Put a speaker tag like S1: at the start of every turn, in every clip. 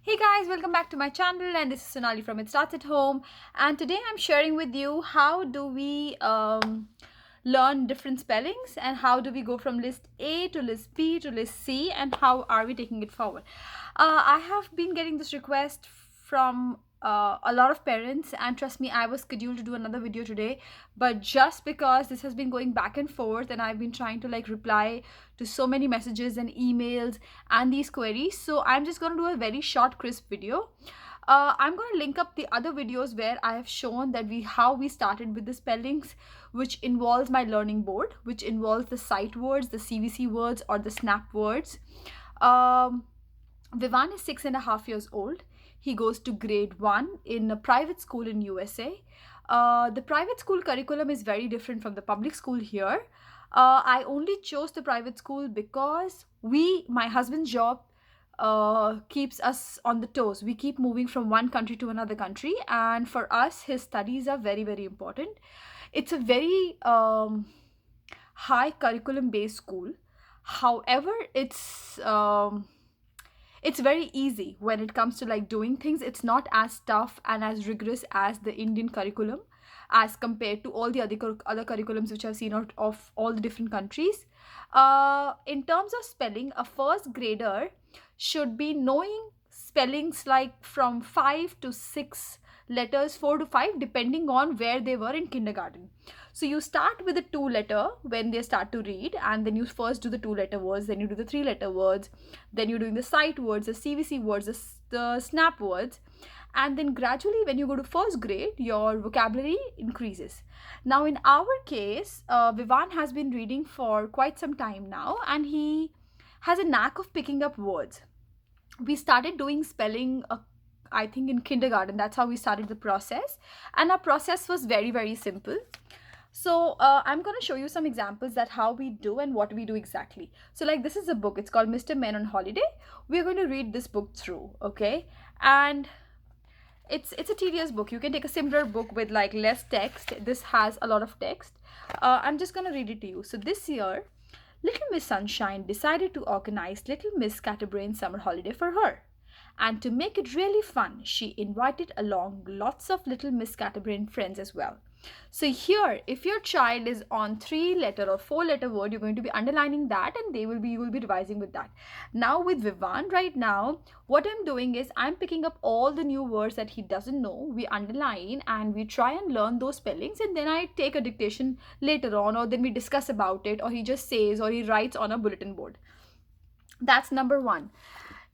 S1: Hey guys, welcome back to my channel, and this is Sonali from It Starts at Home. And today I'm sharing with you how do we learn different spellings, and how do we go from list A to list B to list C, and how are we taking it forward. I have been getting this request from a lot of parents, and trust me, I was scheduled to do another video today, but just because this has been going back and forth and I've been trying to reply to so many messages and emails and these queries, so I'm just going to do a very short crisp video. I'm going to link up the other videos where I have shown that how we started with the spellings, which involves my learning board, which involves the sight words, the CVC words, or the snap words. um, Vivaan is 6.5 years old. He goes to grade 1 in a private school in USA. The private school curriculum is very different from the public school here. I only chose the private school because my husband's job keeps us on the toes. We keep moving from one country to another country, and for us, his studies are very, very important. It's a very high curriculum based school. However, it's very easy when it comes to doing things. It's not as tough and as rigorous as the Indian curriculum, as compared to all the other curriculums which I've seen out of all the different countries. In terms of spelling, a first grader should be knowing spellings like from 5 to 6 letters, 4 to 5, depending on where they were in kindergarten. So you start with the 2 letter when they start to read, and then you first do the 2 letter words, then you do the 3 letter words, then you're doing the sight words, the CVC words, the snap words, and then gradually when you go to first grade, your vocabulary increases. Now in our case, Vivaan has been reading for quite some time now, and he has a knack of picking up words. We started doing spelling, I think, in kindergarten. That's how we started the process, and our process was very, very simple. So I'm going to show you some examples that how we do and what we do exactly. So this is a book, it's called Mr. Men on Holiday. We're going to read this book through, okay? And it's a tedious book. You can take a similar book with less text. This has a lot of text. I'm just going to read it to you. So this year, Little Miss Sunshine decided to organize Little Miss Scatterbrain's summer holiday for her. And to make it really fun, she invited along lots of Little Miss Scatterbrain friends as well. So here, if your child is on 3 letter or 4 letter word, you're going to be underlining that, and you will be revising with that. Now with Vivaan right now, what I'm doing is I'm picking up all the new words that he doesn't know. We underline and we try and learn those spellings, and then I take a dictation later on, or then we discuss about it, or he just says, or he writes on a bulletin board. That's number one.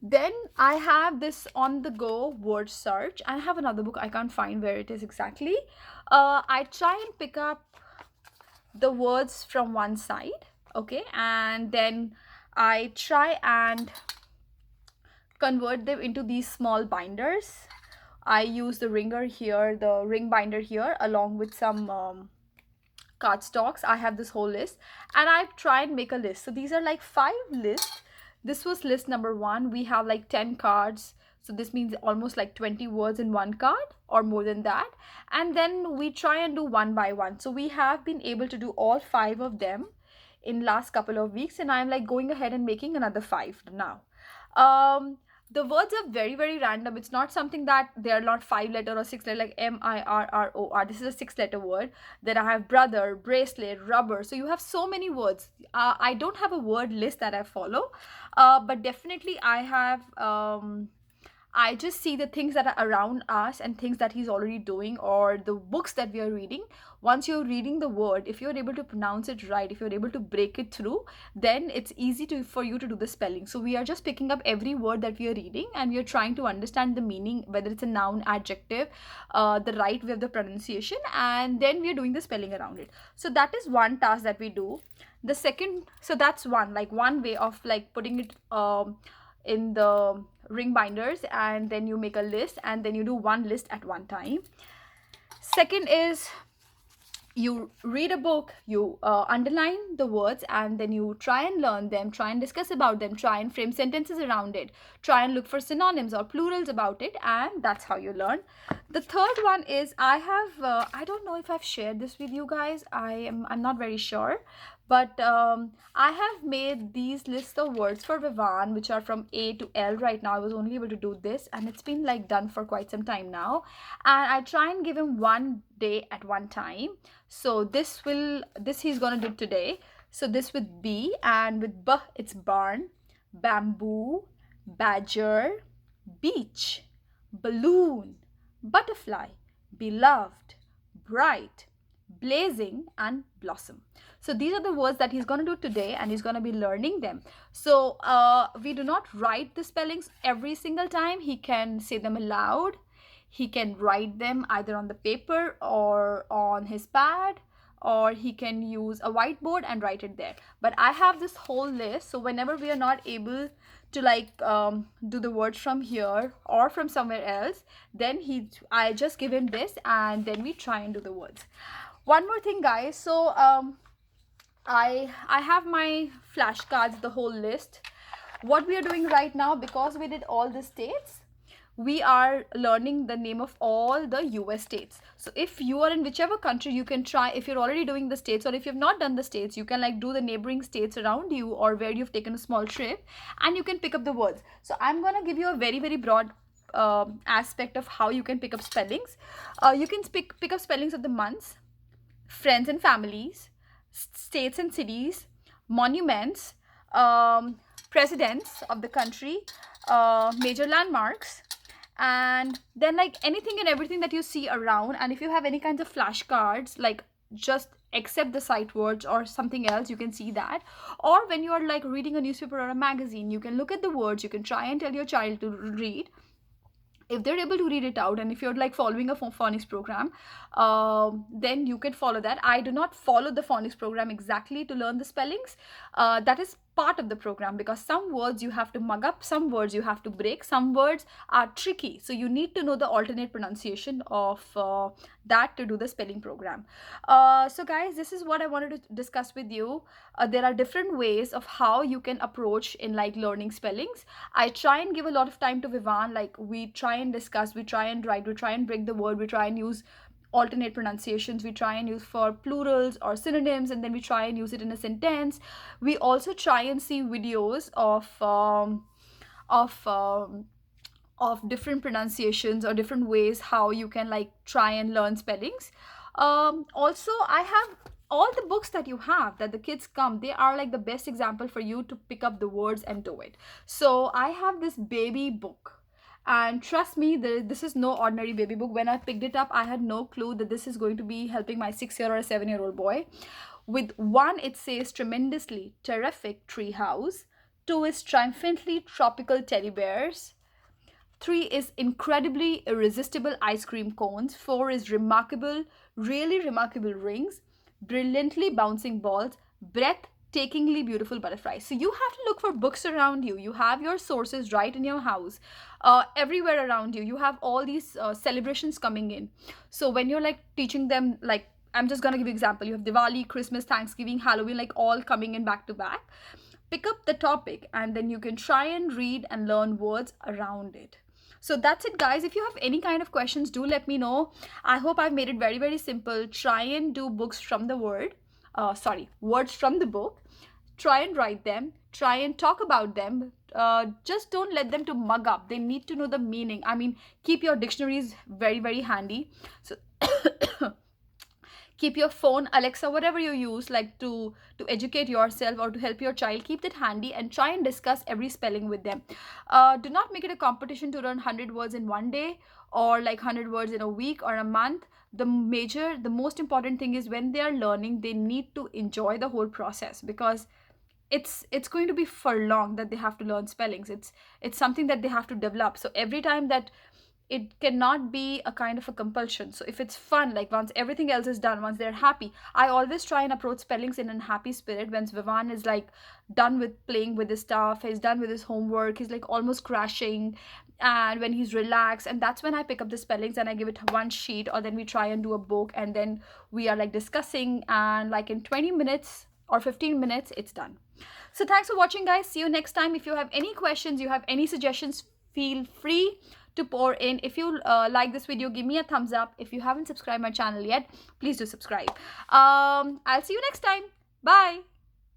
S1: Then I have this on the go word search. I have another book, I can't find where it is exactly. I try and pick up the words from one side, okay, and then I try and convert them into these small binders. I use the ring binder here, along with some cardstocks. I have this whole list, and I try and make a list. So these are 5 lists. This was list number 1. We have 10 cards, so this means almost 20 words in one card, or more than that. And then we try and do one by one. So we have been able to do all 5 of them in last couple of weeks, and I'm going ahead and making another 5 now. The words are very, very random. It's not something that they are not 5 letter or 6 letter, like Mirror. This is a 6 letter word. Then I have brother, bracelet, rubber. So you have so many words. I don't have a word list that I follow, but definitely I have I just see the things that are around us and things that he's already doing, or the books that we are reading. Once you're reading the word, if you're able to pronounce it right, if you're able to break it through, then it's easy for you to do the spelling. So we are just picking up every word that we are reading, and we are trying to understand the meaning, whether it's a noun, adjective, the right way of the pronunciation, and then we are doing the spelling around it. So that is one task that we do. The second, so that's one way of putting it in the ring binders, and then you make a list, and then you do one list at one time. Second is, you read a book, you underline the words, and then you try and learn them, try and discuss about them, try and frame sentences around it, try and look for synonyms or plurals about it, and that's how you learn. The third one is, I don't know if I've shared this with you guys. I'm not very sure, But I have made these lists of words for Vivaan, which are from A to L right now. I was only able to do this, and it's been like done for quite some time now. And I try and give him one day at one time. So this he's gonna do today. So this with B, and with B it's barn, bamboo, badger, beach, balloon, butterfly, beloved, bright, blazing, and blossom. So these are the words that he's going to do today, and he's going to be learning them. So we do not write the spellings every single time. He can say them aloud. He can write them either on the paper or on his pad, or he can use a whiteboard and write it there. But I have this whole list, so whenever we are not able to like do the words from here or from somewhere else, then I just give him this, and then we try and do the words. One more thing, guys. So I have my flashcards, the whole list. What we are doing right now, because we did all the states, we are learning the name of all the US states. So if you are in whichever country, you can try, if you're already doing the states, or if you've not done the states, you can like do the neighboring states around you, or where you've taken a small trip, and you can pick up the words. So I'm gonna give you a very, very broad aspect of how you can pick up spellings. You can pick up spellings of the months, friends and families, states and cities, monuments, presidents of the country, major landmarks, and then like anything and everything that you see around. And if you have any kinds of flashcards, like just accept the sight words or something else, you can see that. Or when you are like reading a newspaper or a magazine, you can look at the words, you can try and tell your child to read. If they're able to read it out, and if you're like following a phonics program, then you can follow that. I do not follow the phonics program exactly to learn the spellings. That is part of the program, because some words you have to mug up, some words you have to break, some words are tricky, so you need to know the alternate pronunciation of that to do the spelling program. So guys, this is what I wanted to discuss with you. There are different ways of how you can approach in like learning spellings. I try and give a lot of time to Vivaan, like we try and discuss, we try and write, we try and break the word, we try and use alternate pronunciations, we try and use for plurals or synonyms, and then we try and use it in a sentence. We also try and see videos of of different pronunciations or different ways how you can like try and learn spellings. Also, I have all the books that you have, that the kids come, they are like the best example for you to pick up the words and do it. So I have this baby book, and trust me, this is no ordinary baby book. When I picked it up, I had no clue that this is going to be helping my 6-year or a 7-year-old boy. With 1, it says tremendously terrific treehouse. 2 is triumphantly tropical teddy bears. 3 is incredibly irresistible ice cream cones. 4 is remarkable, really remarkable rings. Brilliantly bouncing balls. Breathtakingly beautiful butterflies. So you have to look for books around you. You have your sources right in your house. Everywhere around you, you have all these celebrations coming in. So when you're like teaching them, like I'm just gonna give you an example. You have Diwali, Christmas, Thanksgiving, Halloween, like all coming in back to back. Pick up the topic, and then you can try and read and learn words around it. So that's it, guys. If you have any kind of questions, do let me know. I hope I've made it very, very simple. Try and do books from the words from the book. Try and write them. Try and talk about them. Just don't let them to mug up. They need to know the meaning. I mean, keep your dictionaries very, very handy. So keep your phone, Alexa, whatever you use, like to educate yourself or to help your child, keep that handy and try and discuss every spelling with them. Do not make it a competition to learn 100 words in one day, or like 100 words in a week or a month. The most important thing is, when they are learning, they need to enjoy the whole process, because it's going to be for long that they have to learn spellings. It's something that they have to develop. So every time that, it cannot be a kind of a compulsion. So if it's fun, like once everything else is done, once they're happy, I always try and approach spellings in a happy spirit. When Vivaan is like done with playing with his stuff, he's done with his homework, he's like almost crashing, and when he's relaxed, and that's when I pick up the spellings and I give it one sheet, or then we try and do a book, and then we are like discussing, and like in 20 minutes or 15 minutes it's done. So thanks for watching, guys. See you next time. If you have any questions, you have any suggestions, feel free to pour in. If you like this video, give me a thumbs up. If you haven't subscribed my channel yet, please do subscribe. I'll see you next time. Bye.